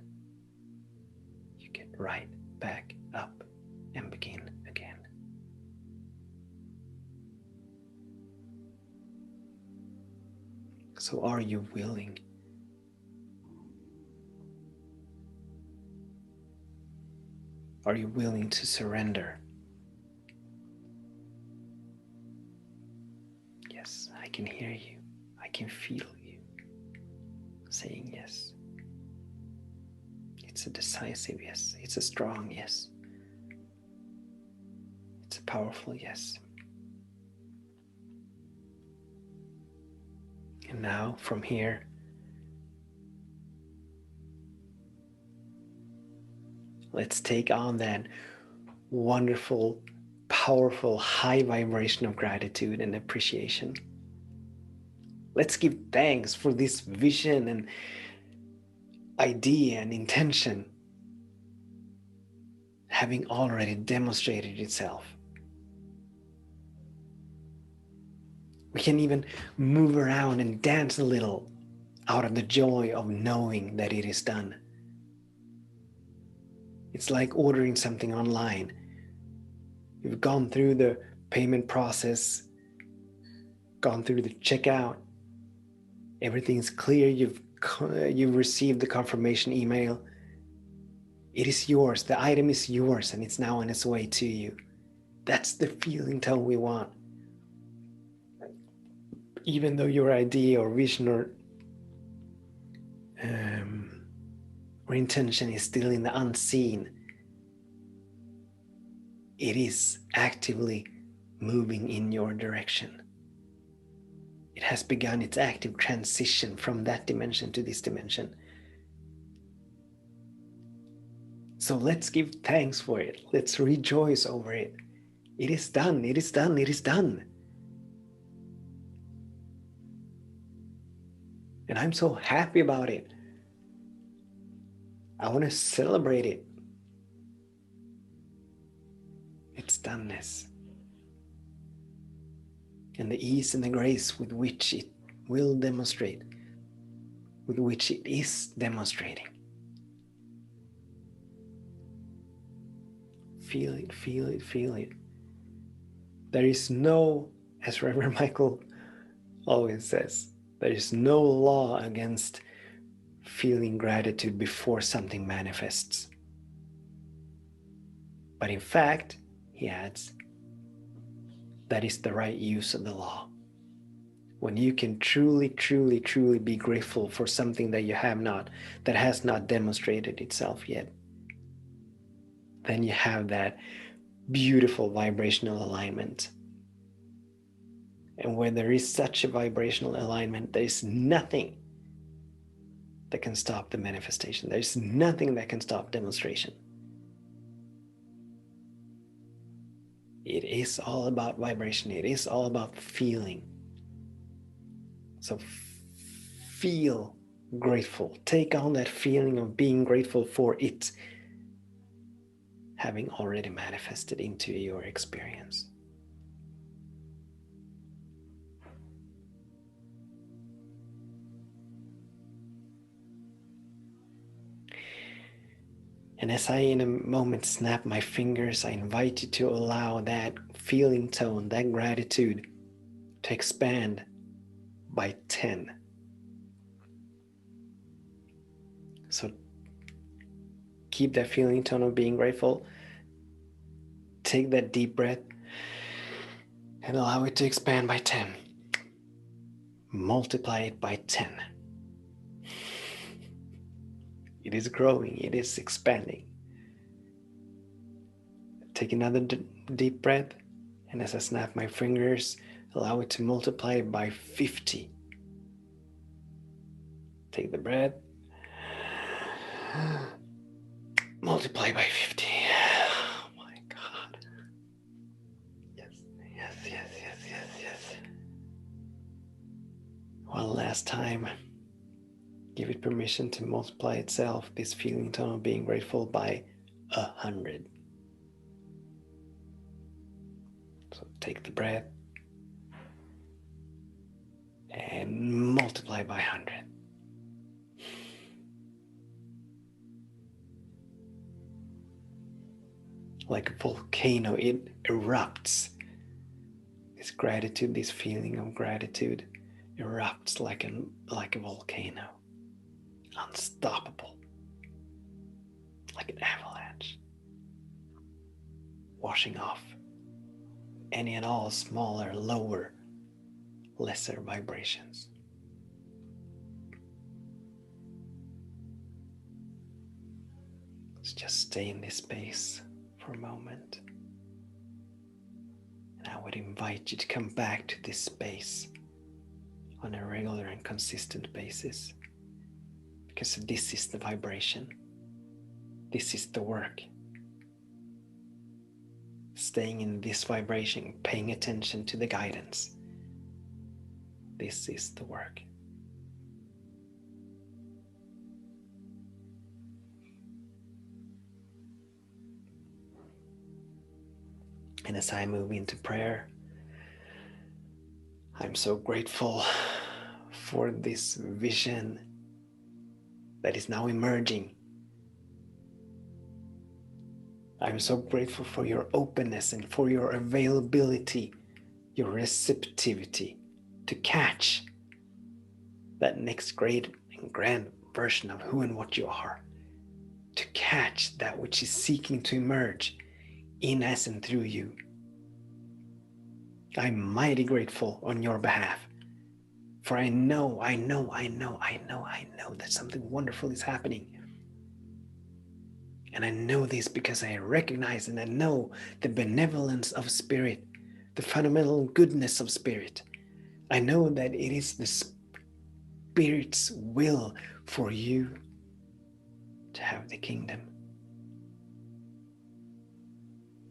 You get right back up and begin again. So are you willing? Are you willing to surrender? Yes, I can hear you. I can feel you saying yes. It's a decisive yes. It's a strong yes. It's a powerful yes. And now, from here, let's take on that wonderful, powerful, high vibration of gratitude and appreciation. Let's give thanks for this vision and idea and intention having already demonstrated itself. We can even move around and dance a little out of the joy of knowing that it is done. It's like ordering something online. You've gone through the payment process, gone through the checkout, everything's clear, you've received the confirmation email. It is yours, the item is yours, and it's now on its way to you. That's the feeling tone we want. Even though your idea or vision or intention is still in the unseen, it is actively moving in your direction. It has begun its active transition from that dimension to this dimension. So let's give thanks for it. Let's rejoice over it. It is done, it is done, it is done. And I'm so happy about it. I want to celebrate it. Its doneness. And the ease and the grace with which it will demonstrate, with which it is demonstrating. Feel it, feel it, feel it. There is no, as Reverend Michael always says, there is no law against feeling gratitude before something manifests. But in fact, he adds, that is the right use of the law. When you can truly, truly, truly be grateful for something that you have not, that has not demonstrated itself yet, then you have that beautiful vibrational alignment. And when there is such a vibrational alignment, there is nothing that can stop the manifestation. There is nothing that can stop demonstration. It is all about vibration. It is all about feeling. So feel grateful. Take on that feeling of being grateful for it having already manifested into your experience. And as I in a moment snap my fingers, I invite you to allow that feeling tone, that gratitude, to expand by 10. So keep that feeling tone of being grateful. Take that deep breath and allow it to expand by 10. Multiply it by 10. It is growing, it is expanding. Take another deep breath, and as I snap my fingers, allow it to multiply by 50. Take the breath. Multiply by 50. Oh my God. Yes, yes, yes, yes, yes, yes. One last time. Give it permission to multiply itself, this feeling tone of being grateful, by 100. So take the breath and multiply by 100. Like a volcano, it erupts. This gratitude, this feeling of gratitude, erupts like a volcano, unstoppable, like an avalanche, washing off any and all smaller, lower, lesser vibrations. Let's just stay in this space for a moment. And I would invite you to come back to this space on a regular and consistent basis, because this is the vibration. This is the work. Staying in this vibration, paying attention to the guidance. This is the work. And as I move into prayer, I'm so grateful for this vision that is now emerging. I'm so grateful for your openness and for your availability, your receptivity to catch that next great and grand version of who and what you are, to catch that which is seeking to emerge in us and through you. I'm mighty grateful on your behalf, for I know that something wonderful is happening. And I know this because I recognize and I know the benevolence of spirit, the fundamental goodness of spirit. I know that it is the Spirit's will for you to have the kingdom,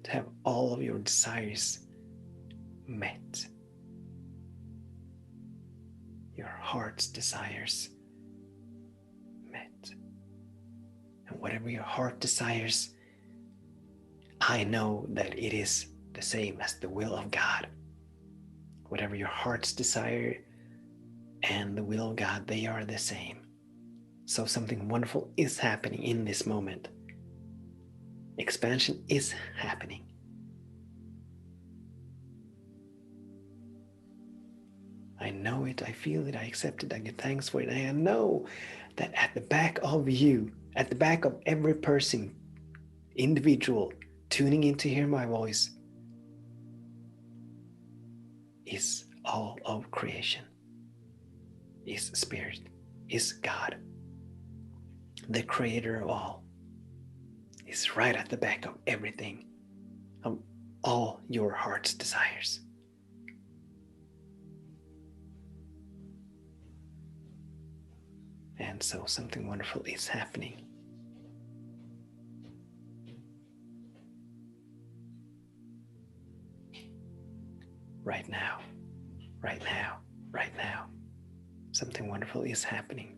to have all of your desires met, your heart's desires met. And whatever your heart desires, I know that it is the same as the will of God. Whatever your heart's desire and the will of God, they are the same. So something wonderful is happening in this moment. Expansion is happening. I know it, I feel it, I accept it, I give thanks for it. And I know that at the back of you, at the back of every person, individual, tuning in to hear my voice, is all of creation, is Spirit, is God. The creator of all is right at the back of everything, of all your heart's desires. And so something wonderful is happening. Right now, right now, right now. Something wonderful is happening.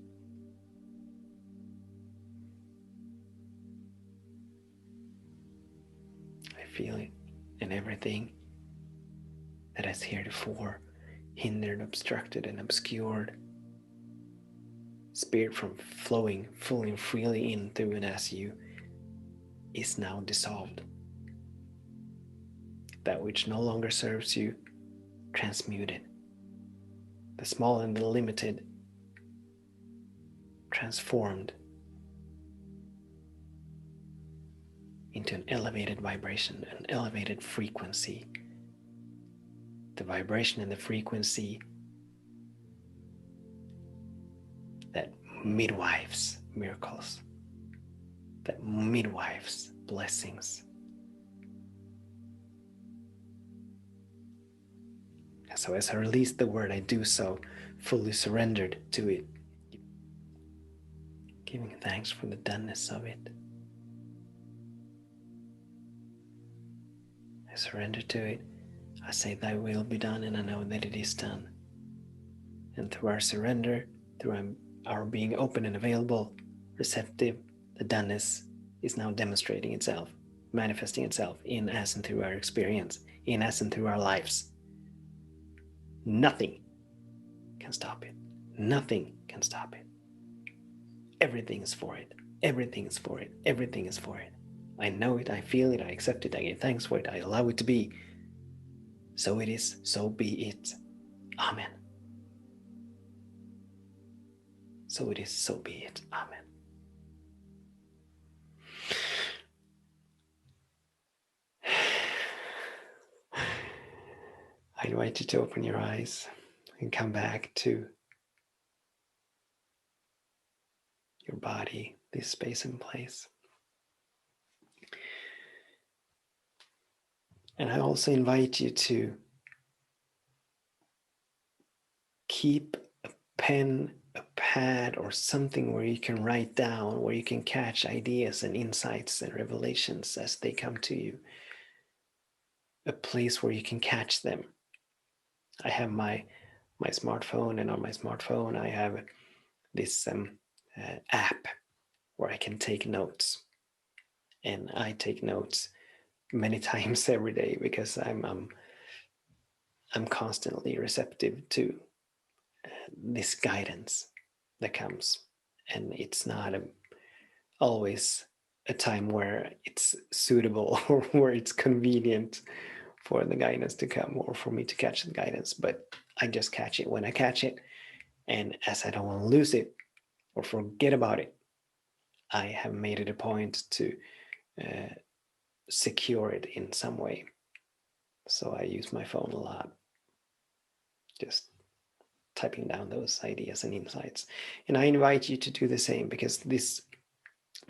I feel it in everything that has heretofore hindered, obstructed, and obscured Spirit from flowing fully and freely in through and as you is now dissolved. That which no longer serves you, transmuted. The small and the limited, transformed into an elevated vibration, an elevated frequency. The vibration and the frequency that midwives miracles, that midwives blessings. And so as I release the word, I do so fully surrendered to it, giving thanks for the doneness of it. I surrender to it. I say, thy will be done, and I know that it is done. And through our surrender, through our being open and available, receptive, the doneness is now demonstrating itself, manifesting itself in us and through our experience, in us and through our lives. Nothing can stop it. Nothing can stop it. Everything is for it. Everything is for it. Everything is for it. I know it, I feel it, I accept it, I give thanks for it, I allow it to be. So it is, so be it. Amen. So it is, so be it. Amen. I invite you to open your eyes and come back to your body, this space and place. And I also invite you to keep a pen, a pad, or something where you can write down, where you can catch ideas and insights and revelations as they come to you. A place where you can catch them. I have my smartphone, and on my smartphone I have this app where I can take notes. And I take notes many times every day because I'm constantly receptive to this guidance that comes, and it's not always a time where it's suitable or where it's convenient for the guidance to come or for me to catch the guidance, but I just catch it when I catch it. And as I don't want to lose it or forget about it, I have made it a point to secure it in some way. So I use my phone a lot, just typing down those ideas and insights. And I invite you to do the same, because this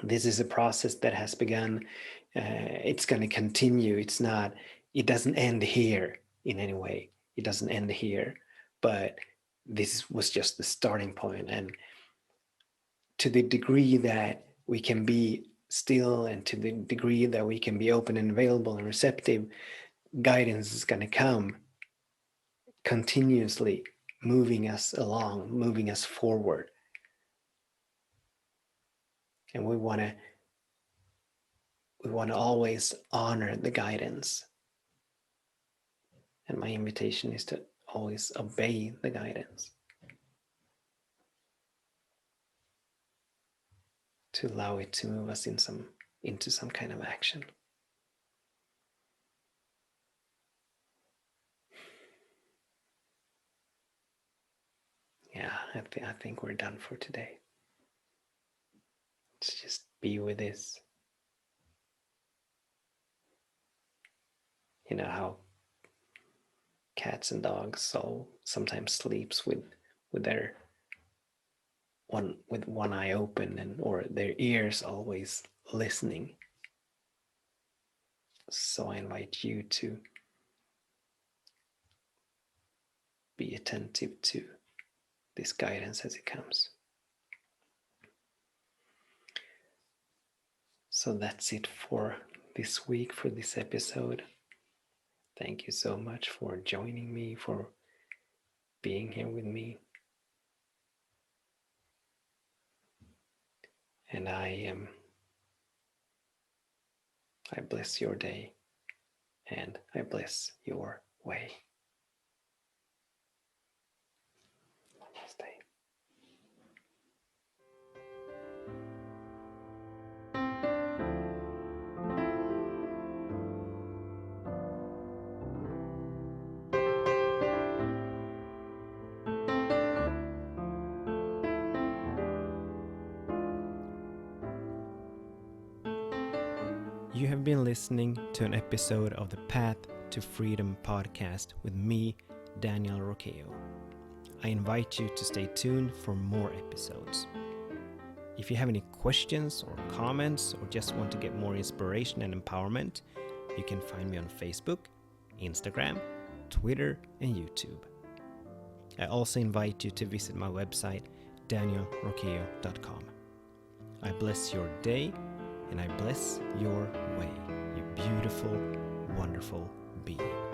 is a process that has begun. It's going to continue. It doesn't end here in any way. It doesn't end here, but this was just the starting point. And to the degree that we can be still, and to the degree that we can be open and available and receptive, guidance is going to come continuously, moving us along, moving us forward. And we want to always honor the guidance. And my invitation is to always obey the guidance, to allow it to move us into some kind of action. Yeah, I think we're done for today. Let's just be with this. You know how cats and dogs sometimes sleeps with one eye open, and or their ears always listening. So I invite you to be attentive to this guidance as it comes. So that's it for this week, for this episode. Thank you so much for joining me, for being here with me. And I bless your day, and I bless your way. Namaste. You have been listening to an episode of the Path to Freedom podcast with me, Daniel Roqueo. I invite you to stay tuned for more episodes. If you have any questions or comments, or just want to get more inspiration and empowerment, you can find me on Facebook, Instagram, Twitter, and YouTube. I also invite you to visit my website, danielroqueo.com. I bless your day, and I bless your way, you beautiful, wonderful being.